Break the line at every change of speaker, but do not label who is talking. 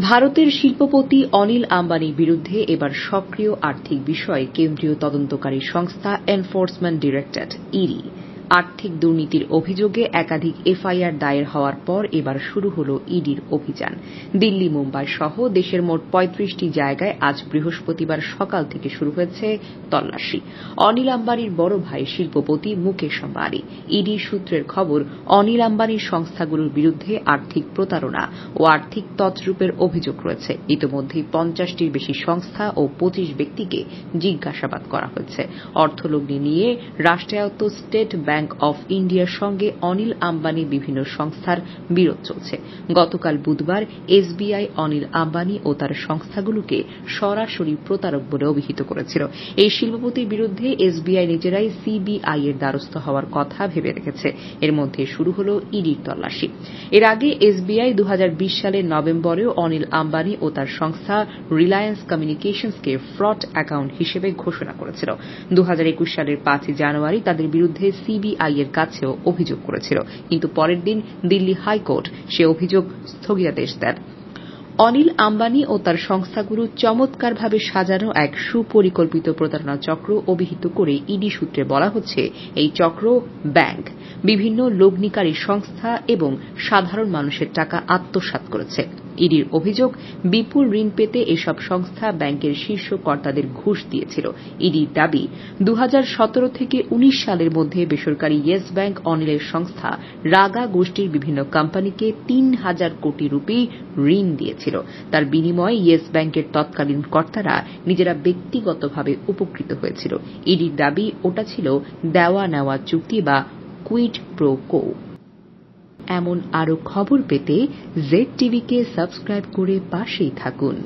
ভারতের শিল্পপতি অনিল আম্বানির বিরুদ্ধে এবার সক্রিয় আর্থিক বিষয়ে কেন্দ্রীয় তদন্তকারী সংস্থা এনফোর্সমেন্ট ডিরেক্টরেট ইডি আর্থিক দুর্নীতির অভিযোগে একাধিক এফআইআর দায়ের হওয়ার পর এবার শুরু হল ইডির অভিযান। দিল্লি, মুম্বাই সহ দেশের মোট ৩৫টি জায়গায় আজ বৃহস্পতিবার সকাল থেকে শুরু হয়েছে তল্লাশি। অনিল আম্বানির বড় ভাই শিল্পপতি মুকেশ আম্বানি। ইডি সূত্রের খবর, অনিল আম্বানির সংস্থাগুলোর বিরুদ্ধে আর্থিক প্রতারণা ও আর্থিক তছরূপের অভিযোগ রয়েছে। ইতিমধ্যেই ৫০টির বেশি সংস্থা ও ২৫ ব্যক্তিকে জিজ্ঞাসাবাদ করা হয়েছে। অর্থলগ্নি নিয়ে রাষ্ট্রায়ত্ত স্টেট ব্যাংক অফ ইন্ডিয়ার সঙ্গে অনিল আম্বানির বিভিন্ন সংস্থার বিরোধ চলছে। গতকাল বুধবার এসবিআই অনিল আম্বানি ও তার সংস্থাগুলোকে সরাসরি প্রতারক বলে অভিহিত করেছিল। এই শিল্পপতির বিরুদ্ধে এসবিআই নিজেরাই সিবিআই এর দ্বারস্থ হওয়ার কথা ভেবে রেখেছে। এর মধ্যে শুরু হল ইডির তল্লাশি। এর আগে এসবিআই ২০২০ সালের নভেম্বরেও অনিল আম্বানি ও তার সংস্থা রিলায়েন্স কমিউনিকেশনসকে ফ্রড অ্যাকাউন্ট হিসেবে ঘোষণা করেছিল। ২০২১ সালের ৫ জানুয়ারি তাদের বিরুদ্ধে সিবিআই এর কাছেও অভিযোগ করেছিল, কিন্তু পরের দিন দিল্লি হাইকোর্ট সে অভিযোগ স্থগিতাদেশ দেন। অনিল আম্বানি ও তার সংস্থাগুলো চমৎকারভাবে সাজানো এক সুপরিকল্পিত প্রতারণা চক্র অভিহিত করে ইডি সূত্রে বলা হচ্ছে, এই চক্র ব্যাংক, বিভিন্ন লগ্নিকারী সংস্থা এবং সাধারণ মানুষের টাকা আত্মসাৎ করেছে। ইডির অভিযোগ, বিপুল ঋণ পেতে এসব সংস্থা ব্যাংকের শীর্ষ কর্তাদের ঘুষ দিয়েছিল। ইডির দাবি, ২০১৭ থেকে ১৯ সালের মধ্যে বেসরকারি ইয়েস ব্যাংক অনিলের সংস্থা রাগা গোষ্ঠীর বিভিন্ন কোম্পানিকে ৩,০০০ কোটি রুপি ঋণ দিয়েছিল। তার বিনিময়ে ইয়েস ব্যাংকের তৎকালীন কর্তারা নিজেরা ব্যক্তিগতভাবে উপকৃত হয়েছিল। ইডির দাবি, ওটা ছিল দেওয়া নেওয়া চুক্তি বা কুইড প্রো কো। এমন আরও খবর পেতে জেড টিভিকে সাবস্ক্রাইব করে পাশেই থাকুন।